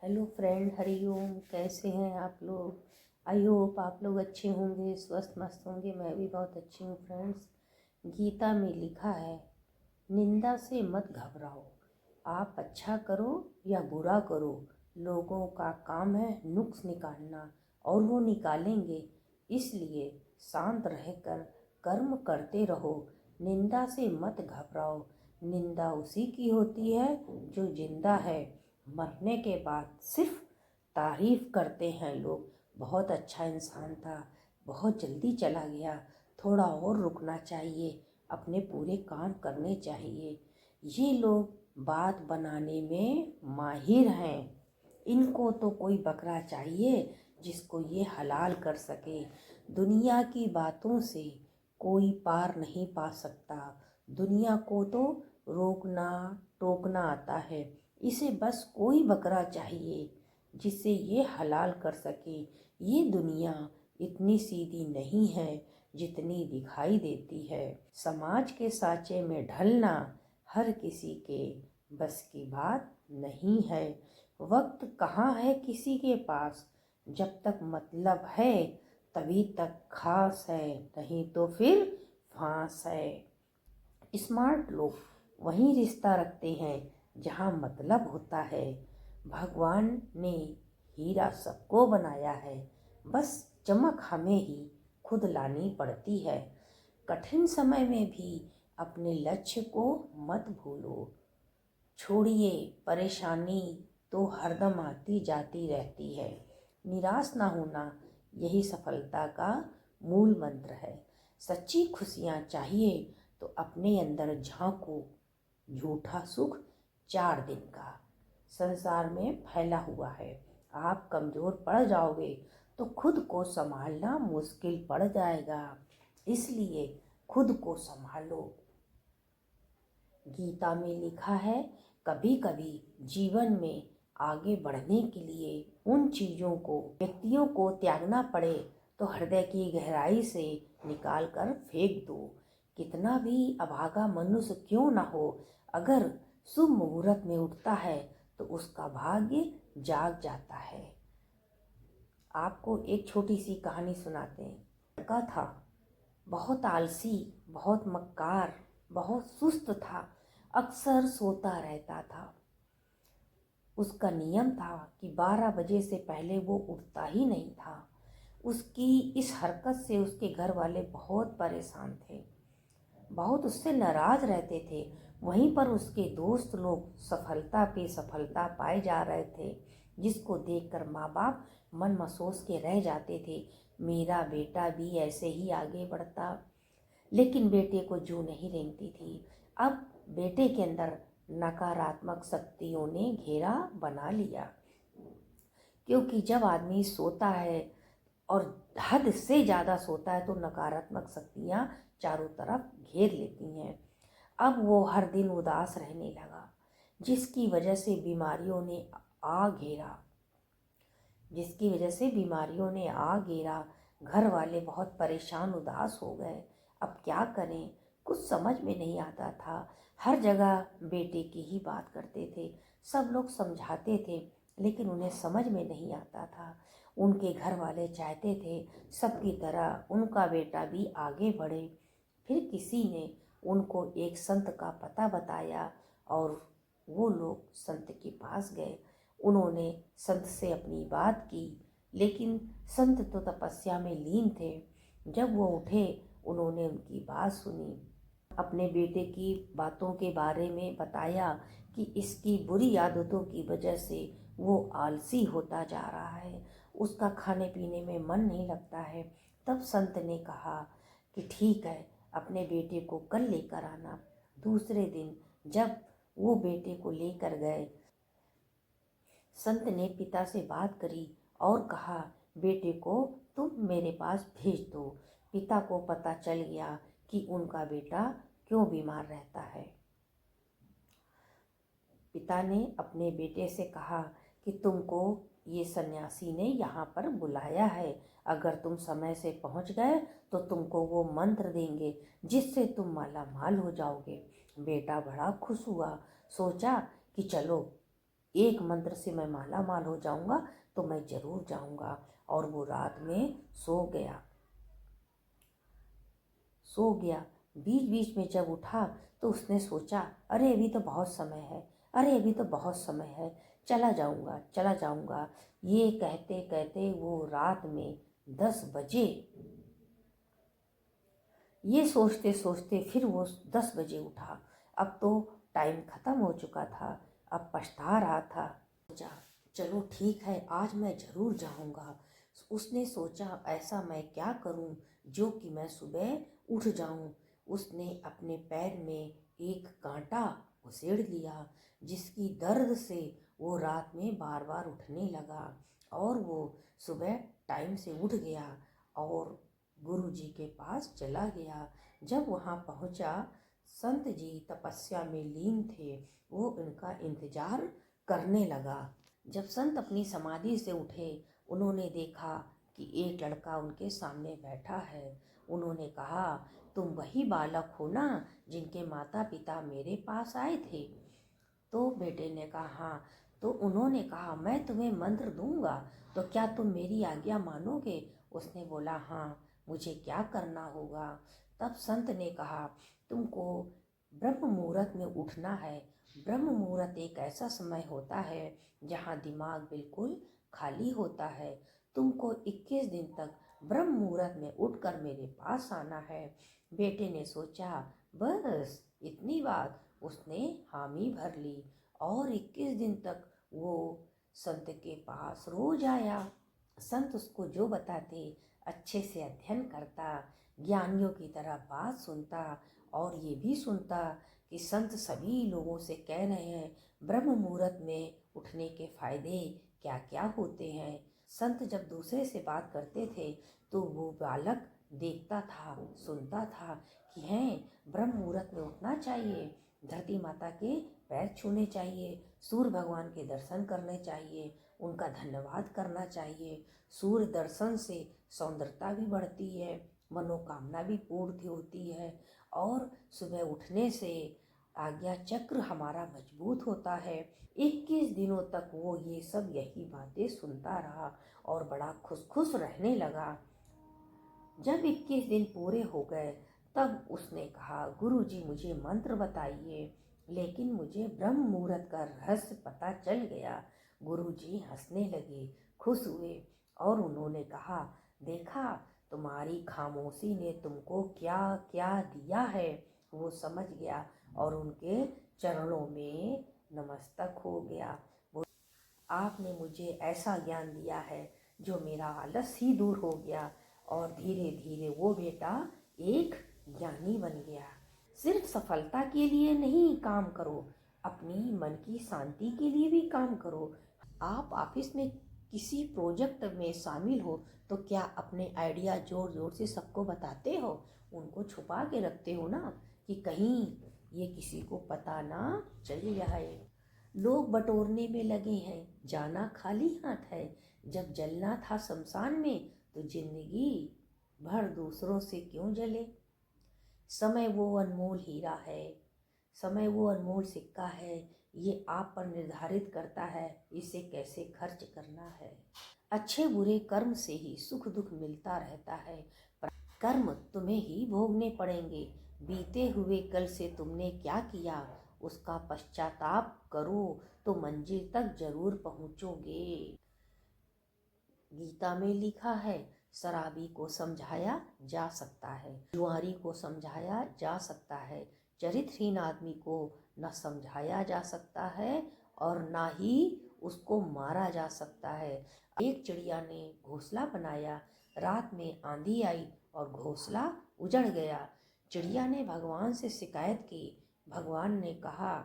Hello friend, Hariom. कैसे हैं आप लोग? आई होप आप लोग अच्छे होंगे, स्वस्थ मस्त होंगे। मैं भी बहुत अच्छी हूँ फ्रेंड्स। गीता में लिखा है, निंदा से मत घबराओ। आप अच्छा करो या बुरा करो, लोगों का काम है नुक्स निकालना, और वो निकालेंगे। इसलिए शांत रहकर कर्म करते रहो। निंदा से मत घबराओ। निंदा उसी की होती है जो जिंदा है। मरने के बाद सिर्फ तारीफ करते हैं लोग, बहुत अच्छा इंसान था, बहुत जल्दी चला गया, थोड़ा और रुकना चाहिए, अपने पूरे काम करने चाहिए। ये लोग बात बनाने में माहिर हैं। इनको तो कोई बकरा चाहिए जिसको ये हलाल कर सके। दुनिया की बातों से कोई पार नहीं पा सकता। दुनिया को तो रोकना टोकना आता है। इसे बस कोई बकरा चाहिए जिसे ये हलाल कर सके। ये दुनिया इतनी सीधी नहीं है जितनी दिखाई देती है। समाज के साँचे में ढलना हर किसी के बस की बात नहीं है। वक्त कहाँ है किसी के पास, जब तक मतलब है तभी तक खास है, नहीं तो फिर फांस है। स्मार्ट लोग वहीं रिश्ता रखते हैं जहाँ मतलब होता है। भगवान ने हीरा सबको बनाया है, बस चमक हमें ही खुद लानी पड़ती है। कठिन समय में भी अपने लक्ष्य को मत भूलो। छोड़िए परेशानी तो हरदम आती जाती रहती है। निराश ना होना यही सफलता का मूल मंत्र है। सच्ची खुशियाँ चाहिए तो अपने अंदर झांको। झूठा सुख 4 दिन का संसार में फैला हुआ है। आप कमज़ोर पड़ जाओगे तो खुद को संभालना मुश्किल पड़ जाएगा। इसलिए खुद को संभालो। गीता में लिखा है, कभी कभी जीवन में आगे बढ़ने के लिए उन चीज़ों को व्यक्तियों को त्यागना पड़े तो हृदय की गहराई से निकाल कर फेंक दो। कितना भी अभागा मनुष्य क्यों ना हो, अगर शुभ मुहूर्त में उठता है तो उसका भाग्य जाग जाता है। आपको एक छोटी सी कहानी सुनाते हैं। लड़का था, बहुत आलसी, बहुत मक्कार, बहुत सुस्त था, अक्सर सोता रहता था। उसका नियम था कि 12 बजे से पहले वो उठता ही नहीं था। उसकी इस हरकत से उसके घर वाले बहुत परेशान थे, बहुत उससे नाराज रहते थे। वहीं पर उसके दोस्त लोग सफलता पे सफलता पाए जा रहे थे, जिसको देखकर माँ बाप मन मसोस के रह जाते थे, मेरा बेटा भी ऐसे ही आगे बढ़ता। लेकिन बेटे को जू नहीं रेंगती थी। अब बेटे के अंदर नकारात्मक शक्तियों ने घेरा बना लिया, क्योंकि जब आदमी सोता है और हद से ज़्यादा सोता है तो नकारात्मक शक्तियाँ चारों तरफ घेर लेती हैं। अब वो हर दिन उदास रहने लगा, जिसकी वजह से बीमारियों ने आ घेरा जिसकी वजह से बीमारियों ने आ घेरा। घर वाले बहुत परेशान उदास हो गए। अब क्या करें, कुछ समझ में नहीं आता था। हर जगह बेटे की ही बात करते थे, सब लोग समझाते थे, लेकिन उन्हें समझ में नहीं आता था। उनके घर वाले चाहते थे सबकी तरह उनका बेटा भी आगे बढ़े। फिर किसी ने उनको एक संत का पता बताया और वो लोग संत के पास गए। उन्होंने संत से अपनी बात की, लेकिन संत तो तपस्या में लीन थे। जब वो उठे, उन्होंने उनकी बात सुनी, अपने बेटे की बातों के बारे में बताया कि इसकी बुरी आदतों की वजह से वो आलसी होता जा रहा है, उसका खाने पीने में मन नहीं लगता है। तब संत ने कहा कि ठीक है, अपने बेटे को कल लेकर आना। दूसरे दिन जब वो बेटे को लेकर गए, संत ने पिता से बात करी और कहा, बेटे को तुम मेरे पास भेज दो। पिता को पता चल गया कि उनका बेटा क्यों बीमार रहता है। पिता ने अपने बेटे से कहा कि तुमको ये सन्यासी ने यहाँ पर बुलाया है, अगर तुम समय से पहुँच गए तो तुमको वो मंत्र देंगे जिससे तुम माला माल हो जाओगे। बेटा बड़ा खुश हुआ, सोचा कि चलो एक मंत्र से मैं माला माल हो जाऊंगा तो मैं जरूर जाऊंगा। और वो रात में सो गया। बीच बीच में जब उठा तो उसने सोचा, अरे अभी तो बहुत समय है, अरे अभी तो बहुत समय है, चला जाऊंगा। ये कहते कहते वो रात में 10 बजे, ये सोचते सोचते फिर वो 10 बजे उठा। अब तो टाइम खत्म हो चुका था, अब पछता रहा था। सोचा चलो ठीक है, आज मैं जरूर जाऊंगा। उसने सोचा ऐसा मैं क्या करूं जो कि मैं सुबह उठ जाऊं। उसने अपने पैर में एक कांटा उसेड़ लिया, जिसकी दर्द से वो रात में बार बार उठने लगा। और वो सुबह टाइम से उठ गया और गुरु जी के पास चला गया। जब वहाँ पहुँचा, संत जी तपस्या में लीन थे। वो उनका इंतजार करने लगा। जब संत अपनी समाधि से उठे, उन्होंने देखा कि एक लड़का उनके सामने बैठा है। उन्होंने कहा, तुम वही बालक हो ना जिनके माता पिता मेरे पास आए थे? तो बेटे ने कहा हाँ। तो उन्होंने कहा, मैं तुम्हें मंत्र दूंगा तो क्या तुम मेरी आज्ञा मानोगे? उसने बोला हाँ, मुझे क्या करना होगा? तब संत ने कहा, तुमको ब्रह्म मुहूर्त में उठना है। ब्रह्म मुहूर्त एक ऐसा समय होता है जहाँ दिमाग बिल्कुल खाली होता है। तुमको 21 दिन तक ब्रह्म मुहूर्त में उठकर मेरे पास आना है। बेटे ने सोचा, बस इतनी बात। उसने हामी भर ली और 21 दिन तक वो संत के पास रोज आया। संत उसको जो बताते अच्छे से अध्ययन करता, ज्ञानियों की तरह बात सुनता और ये भी सुनता कि संत सभी लोगों से कह रहे हैं ब्रह्म मुहूर्त में उठने के फायदे क्या क्या होते हैं। संत जब दूसरे से बात करते थे तो वो बालक देखता था, सुनता था कि हैं ब्रह्म मुहूर्त में उठना चाहिए, धरती माता के पैर छूने चाहिए, सूर्य भगवान के दर्शन करने चाहिए, उनका धन्यवाद करना चाहिए। सूर्य दर्शन से सौंदर्यता भी बढ़ती है, मनोकामना भी पूर्ण होती है और सुबह उठने से आज्ञा चक्र हमारा मजबूत होता है। 21 दिनों तक वो ये सब यही बातें सुनता रहा और बड़ा खुश खुश रहने लगा। जब 21 दिन पूरे हो गए तब उसने कहा, गुरु जी मुझे मंत्र बताइए। लेकिन मुझे ब्रह्म मुहूर्त का रहस्य पता चल गया। गुरु जी हंसने लगे, खुश हुए और उन्होंने कहा, देखा तुम्हारी खामोशी ने तुमको क्या क्या दिया है। वो समझ गया और उनके चरणों में नमस्तक हो गया। आपने मुझे ऐसा ज्ञान दिया है जो मेरा आलस ही दूर हो गया। और धीरे धीरे वो बेटा एक ज्ञानी बन गया। सिर्फ सफलता के लिए नहीं काम करो, अपनी मन की शांति के लिए भी काम करो। आप ऑफिस में किसी प्रोजेक्ट में शामिल हो तो क्या अपने आइडिया जोर जोर से सबको बताते हो? उनको छुपा के रखते हो ना, कि कहीं ये किसी को पता ना चल जाए। लोग बटोरने में लगे हैं, जाना खाली हाथ है। जब जलना था शमशान में तो जिंदगी भर दूसरों से क्यों जले। समय वो अनमोल हीरा है, समय वो अनमोल सिक्का है, ये आप पर निर्धारित करता है इसे कैसे खर्च करना है। अच्छे बुरे कर्म से ही सुख दुख मिलता रहता है, पर कर्म तुम्हें ही भोगने पड़ेंगे। बीते हुए कल से तुमने क्या किया उसका पश्चाताप करो तो मंजिल तक जरूर पहुंचोगे। गीता में लिखा है, शराबी को समझाया जा सकता है, जुआरी को समझाया जा सकता है, चरित्रहीन आदमी को न समझाया जा सकता है और ना ही उसको मारा जा सकता है। एक चिड़िया ने घोंसला बनाया, रात में आंधी आई और घोंसला उजड़ गया। चिड़िया ने भगवान से शिकायत की। भगवान ने कहा,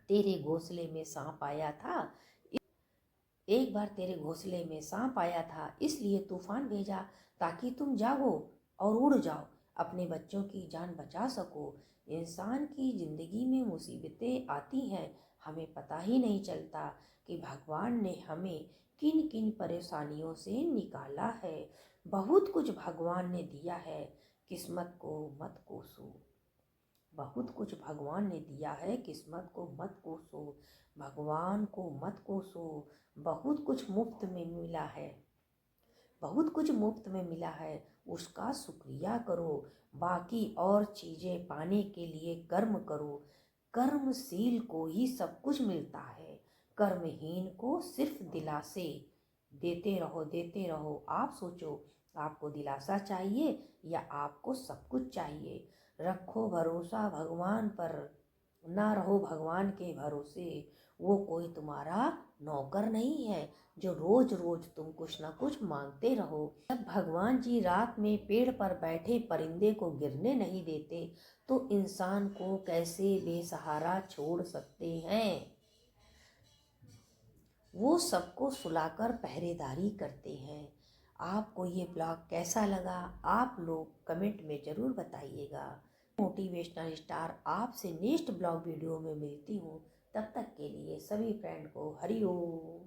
तेरे घोंसले में सांप आया था, एक बार तेरे घोंसले में सांप आया था इसलिए तूफान भेजा ताकि तुम जागो और उड़ जाओ, अपने बच्चों की जान बचा सको। इंसान की जिंदगी में मुसीबतें आती हैं, हमें पता ही नहीं चलता कि भगवान ने हमें किन किन परेशानियों से निकाला है। बहुत कुछ भगवान ने दिया है, किस्मत को मत कोसो। बहुत कुछ भगवान ने दिया है, किस्मत को मत कोसो, भगवान को मत कोसो। बहुत कुछ मुफ्त में मिला है, बहुत कुछ मुफ्त में मिला है, उसका शुक्रिया करो। बाकी और चीज़ें पाने के लिए कर्म करो। कर्मशील को ही सब कुछ मिलता है, कर्महीन को सिर्फ दिलासे। देते रहो देते रहो। आप सोचो, आपको दिलासा चाहिए या आपको सब कुछ चाहिए? रखो भरोसा भगवान पर, ना रहो भगवान के भरोसे। वो कोई तुम्हारा नौकर नहीं है जो रोज रोज तुम कुछ ना कुछ मांगते रहो। जब भगवान जी रात में पेड़ पर बैठे परिंदे को गिरने नहीं देते तो इंसान को कैसे बेसहारा छोड़ सकते हैं? वो सबको सुलाकर पहरेदारी करते हैं। आपको ये ब्लॉग कैसा लगा, आप लोग कमेंट में ज़रूर बताइएगा। मोटिवेशनल स्टार आपसे नेक्स्ट ब्लॉग वीडियो में मिलती हूँ। तब तक के लिए सभी फ्रेंड को हरि ओम।